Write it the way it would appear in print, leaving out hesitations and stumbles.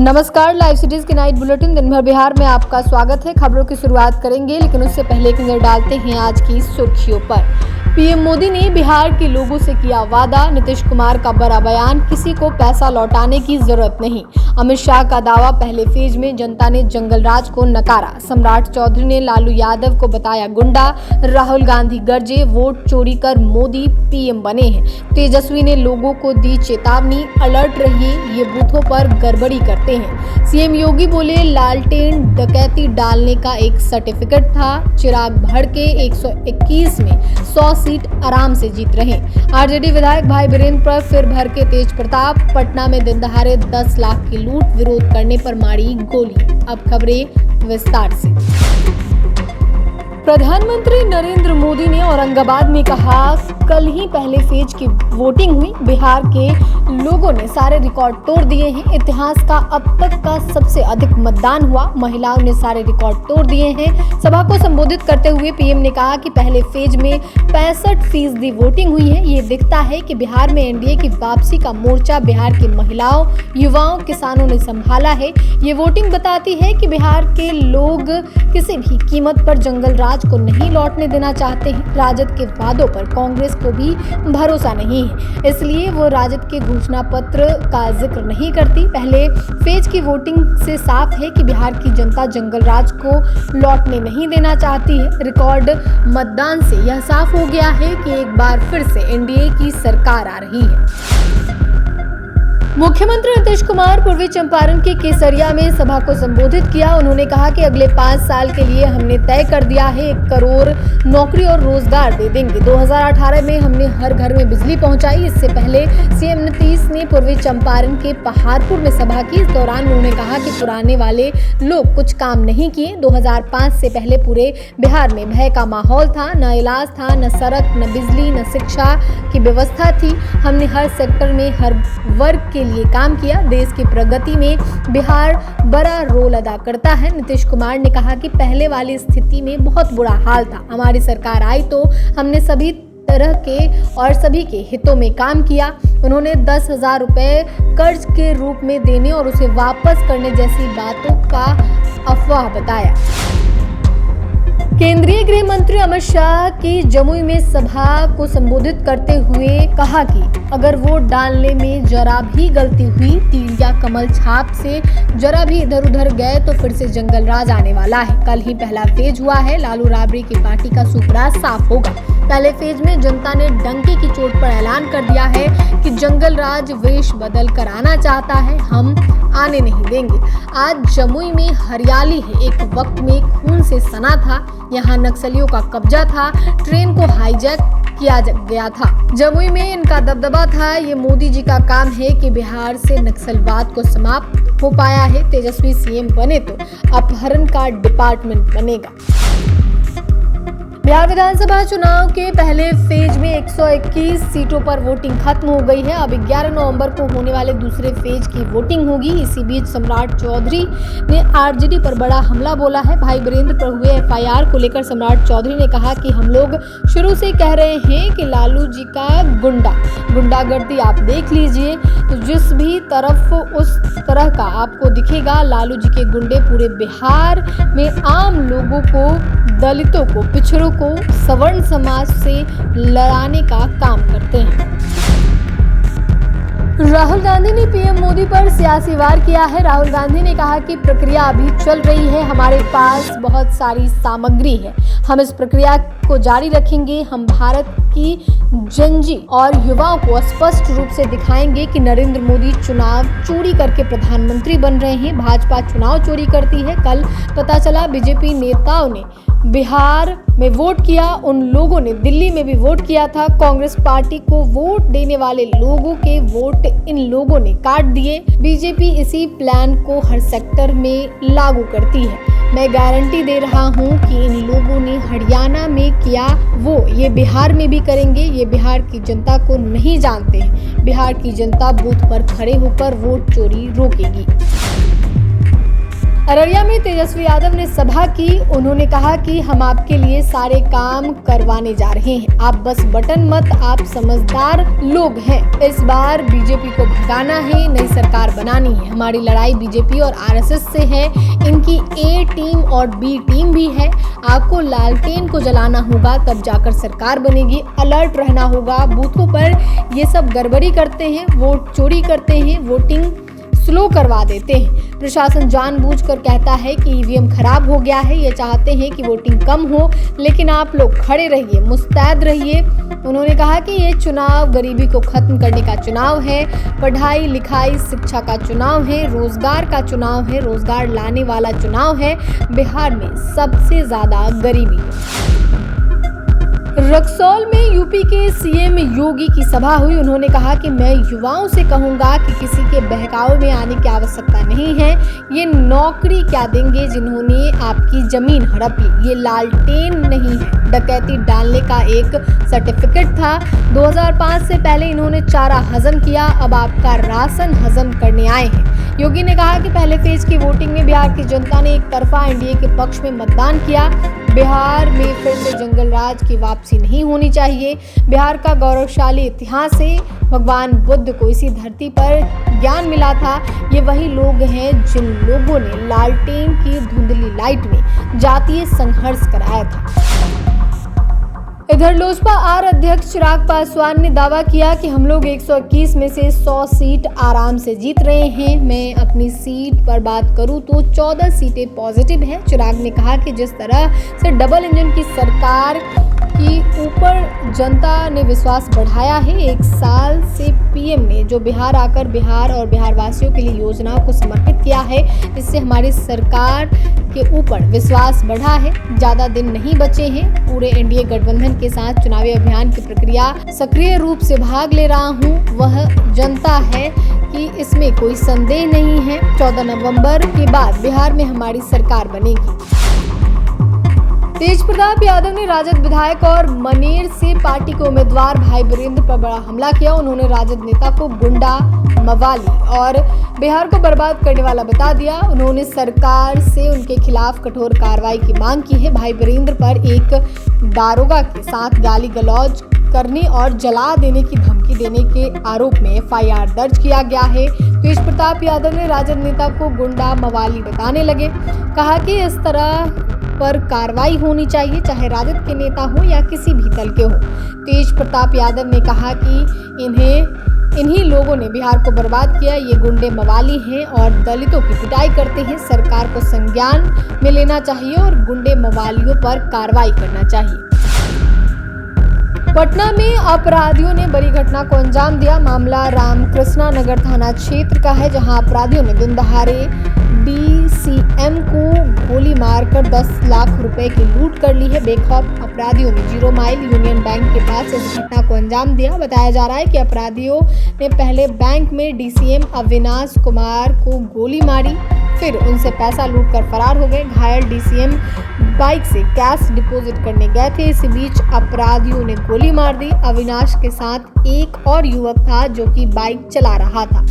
नमस्कार, live cities की night bulletin दिन भर बिहार में आपका स्वागत है। खबरों की शुरुआत करेंगे, लेकिन उससे पहले एक नजर डालते हैं आज की सुर्खियों पर। पीएम मोदी ने बिहार के लोगों से किया वादा, नीतीश कुमार का बड़ा बयान, किसी को पैसा लौटाने की जरूरत नहीं। अमित शाह का दावा, पहले फेज में जनता ने जंगल राज को नकारा। सम्राट चौधरी ने लालू यादव को बताया गुंडा। राहुल गांधी गरजे, वोट चोरी कर मोदी पीएम बने हैं। तेजस्वी ने लोगों को दी चेतावनी, अलर्ट रहिए, ये बूथों पर गड़बड़ी करते हैं। सीएम योगी बोले, लालटेन डकैती डालने का एक सर्टिफिकेट था। चिराग भड़के, 121 में 100 सीट आराम से जीत रहे। आरजेडी विधायक भाई वीरेंद्र पर फिर भड़के तेज प्रताप। पटना में दिन दहाड़े 10 लाख की लूट, विरोध करने पर मारी गोली। अब खबरें विस्तार से। प्रधानमंत्री नरेंद्र मोदी ने औरंगाबाद में कहा, कल ही पहले फेज की वोटिंग हुई। बिहार के लोगों ने सारे रिकॉर्ड तोड़ दिए हैं। इतिहास का अब तक का सबसे अधिक मतदान हुआ। महिलाओं ने सारे रिकॉर्ड तोड़ दिए हैं। सभा को संबोधित करते हुए पीएम ने कहा कि पहले फेज में 65% वोटिंग हुई है। ये दिखता है कि बिहार में एनडीए की वापसी का मोर्चा बिहार की महिलाओं, युवाओं, किसानों ने संभाला है। ये वोटिंग बताती है कि बिहार के लोग किसी भी कीमत पर जंगल राज को नहीं लौटने देना चाहते हैं। राजद के वादों पर कांग्रेस को भी भरोसा नहीं है, इसलिए वो राजद के घोषणा पत्र का जिक्र नहीं करती। पहले फेज की वोटिंग से साफ है कि बिहार की जनता जंगल राज को लौटने नहीं देना चाहती है। रिकॉर्ड मतदान से यह साफ हो गया है कि एक बार फिर से एनडीए की सरकार आ रही है। मुख्यमंत्री नीतीश कुमार पूर्वी चंपारण के केसरिया में सभा को संबोधित किया। उन्होंने कहा कि अगले 5 साल के लिए हमने तय कर दिया है, 1 करोड़ नौकरी और रोजगार दे देंगे। 2018 में हमने हर घर में बिजली पहुंचाई। इससे पहले सीएम नीतीश ने पूर्वी चंपारण के पहाड़पुर में सभा की। इस दौरान उन्होंने कहा कि पुराने वाले लोग कुछ काम नहीं किए। 2005 से पहले पूरे बिहार में भय का माहौल था, न इलाज था, न सड़क, न बिजली, न शिक्षा की व्यवस्था थी। हमने हर सेक्टर में हर वर्ग के लिए काम किया। देश की प्रगति में बिहार बड़ा रोल अदा करता है। नीतीश कुमार ने कहा कि पहले वाली स्थिति में बहुत बुरा हाल था। हमारी सरकार आई तो हमने सभी तरह के और सभी के हितों में काम किया। उन्होंने 10,000 रुपए कर्ज के रूप में देने और उसे वापस करने जैसी बातों का अफवाह बताया। केंद्रीय गृह मंत्री अमित शाह की जमुई में सभा को संबोधित करते हुए कहा कि अगर वोट डालने में जरा भी गलती हुई, तीर या कमल छाप से जरा भी इधर उधर गए तो फिर से जंगल राज आने वाला है। कल ही पहला फेज हुआ है। लालू राबड़ी की पार्टी का सुपड़ा साफ होगा। पहले फेज में जनता ने डंके की चोट पर ऐलान कर दिया है कि जंगल राज वेश बदल कर आना चाहता है, हम आने नहीं देंगे। आज जमुई में हरियाली है। एक वक्त में खून से सना था। यहाँ नक्सलियों का कब्जा था। ट्रेन को हाईजैक किया गया था। जमुई में इनका दबदबा था। ये मोदी जी का काम है कि बिहार से नक्सलवाद को समाप्त हो पाया है। तेजस्वी सीएम बने तो अपहरण का डिपार्टमेंट बनेगा। बिहार विधानसभा चुनाव के पहले फेज में 121 सीटों पर वोटिंग खत्म हो गई है। अब 11 नवंबर को होने वाले दूसरे फेज की वोटिंग होगी। इसी बीच सम्राट चौधरी ने आरजेडी पर बड़ा हमला बोला है। भाई वीरेंद्र पर हुए एफआईआर को लेकर सम्राट चौधरी ने कहा कि हम लोग शुरू से कह रहे हैं कि लालू जी का गुंडागर्दी आप देख लीजिए, तो जिस भी तरफ उस तरह का आपको दिखेगा। लालू जी के गुंडे पूरे बिहार में आम लोगों को, दलितों को, पिछड़ों को, सवर्ण समाज से लड़ाने का काम करते हैं। राहुल गांधी ने पीएम मोदी पर सियासी वार किया है। राहुल गांधी ने कहा कि प्रक्रिया अभी चल रही है, हमारे पास बहुत सारी सामग्री है, हम इस प्रक्रिया को जारी रखेंगे। हम भारत की जनजी और युवाओं को स्पष्ट रूप से दिखाएंगे कि नरेंद्र मोदी चुनाव चोरी करके प्रधानमंत्री बन रहे हैं। भाजपा चुनाव चोरी करती है। कल पता चला बीजेपी नेताओं ने बिहार में वोट किया, उन लोगों ने दिल्ली में भी वोट किया था। कांग्रेस पार्टी को वोट देने वाले लोगों के वोट इन लोगों ने काट दिए। बीजेपी इसी प्लान को हर सेक्टर में लागू करती है। मैं गारंटी दे रहा हूं कि इन लोगों ने हरियाणा में किया, वो ये बिहार में भी करेंगे। ये बिहार की जनता को नहीं जानते हैं। बिहार की जनता बूथ पर खड़े होकर वोट चोरी रोकेगी। अररिया में तेजस्वी यादव ने सभा की। उन्होंने कहा कि हम आपके लिए सारे काम करवाने जा रहे हैं, आप बस बटन मत, आप समझदार लोग हैं। इस बार बीजेपी को भगाना है, नई सरकार बनानी है। हमारी लड़ाई बीजेपी और आरएसएस से है, इनकी ए टीम और बी टीम भी है। आपको लालटेन को जलाना होगा, तब जाकर सरकार बनेगी। अलर्ट रहना होगा। बूथों पर ये सब गड़बड़ी करते हैं, वोट चोरी करते हैं, वोटिंग स्लो करवा देते हैं। प्रशासन जानबूझकर कहता है कि ईवीएम खराब हो गया है, ये चाहते हैं कि वोटिंग कम हो, लेकिन आप लोग खड़े रहिए, मुस्तैद रहिए। उन्होंने कहा कि ये चुनाव गरीबी को खत्म करने का चुनाव है, पढ़ाई लिखाई शिक्षा का चुनाव है, रोजगार का चुनाव है, रोजगार लाने वाला चुनाव है। बिहार में सबसे ज्यादा गरीबी है। रक्सौल में यूपी के सीएम योगी की सभा हुई। उन्होंने कहा कि मैं युवाओं से कहूंगा कि किसी के बहकावे में आने की आवश्यकता नहीं है। ये नौकरी क्या देंगे जिन्होंने आपकी जमीन हड़प ली? ये लालटेन नहीं है, डकैती डालने का एक सर्टिफिकेट था। 2005 से पहले इन्होंने चारा हजम किया, अब आपका राशन हजम करने आए हैं। योगी ने कहा कि पहले फेज की वोटिंग में बिहार की जनता ने एक तरफा एनडीए के पक्ष में मतदान किया। बिहार में फिर से जंगल राज की वापसी नहीं होनी चाहिए। बिहार का गौरवशाली इतिहास है। भगवान बुद्ध को इसी धरती पर ज्ञान मिला था। ये वही लोग हैं जिन लोगों ने लालटेन की धुंधली लाइट में जातीय संघर्ष कराया था। इधर लोजपा आर अध्यक्ष चिराग पासवान ने दावा किया कि हम लोग 121 में से 100 सीट आराम से जीत रहे हैं। मैं अपनी सीट पर बात करूं तो 14 सीटें पॉजिटिव हैं। चिराग ने कहा कि जिस तरह से डबल इंजन की सरकार की ऊपर जनता ने विश्वास बढ़ाया है, 1 साल से पीएम ने जो बिहार आकर बिहार और बिहार वासियों के लिए योजनाओं को समर्पित किया है, इससे हमारी सरकार के ऊपर विश्वास बढ़ा है। ज्यादा दिन नहीं बचे हैं। पूरे एनडीए गठबंधन के साथ चुनावी अभियान की प्रक्रिया सक्रिय रूप से भाग ले रहा हूं, वह जनता है कि इसमें कोई संदेह नहीं है। 14 नवंबर के बाद बिहार में हमारी सरकार बनेगी। तेज प्रताप यादव ने राजद विधायक और मनेर से पार्टी के उम्मीदवार भाई वीरेंद्र पर बड़ा हमला किया। उन्होंने राजद नेता को गुंडा, मवाली और बिहार को बर्बाद करने वाला बता दिया। उन्होंने सरकार से उनके खिलाफ कठोर कार्रवाई की मांग की है। भाई वीरेंद्र पर एक दारोगा के साथ गाली गलौज करने और जला देने की धमकी देने के आरोप में एफआईआर दर्ज किया गया है। तेज प्रताप यादव ने राजद नेता को गुंडा, मवाली बताने लगे। कहा कि इस तरह पर कार्रवाई होनी चाहिए, चाहे राजद के नेता हो या किसी भी दल के हो। तेज प्रताप यादव ने कहा कि इन्हीं लोगों ने बिहार को बर्बाद किया। ये गुंडे, मवाली हैं और दलितों की पिटाई करते हैं। सरकार को संज्ञान में लेना चाहिए और गुंडे, मवालियों पर कार्रवाई करना चाहिए। पटना में अपराधियों ने बड़ी घटना को अंजाम दिया। मामला रामकृष्णा नगर थाना क्षेत्र का है, जहां अपराधियों ने दिन दहाड़े डीसीएम को गोली मारकर 10 लाख रुपए की लूट कर ली है। बेखौफ अपराधियों ने 0 माइल यूनियन बैंक के पास इस घटना को अंजाम दिया। बताया जा रहा है कि अपराधियों ने पहले बैंक में डीसीएम अविनाश कुमार को गोली मारी, फिर उनसे पैसा लूटकर फरार हो गए। घायल डीसीएम बाइक से कैश डिपॉजिट करने गए थे। इसी बीच अपराधियों ने गोली मार दी। अविनाश के साथ एक और युवक था जो कि बाइक चला रहा था।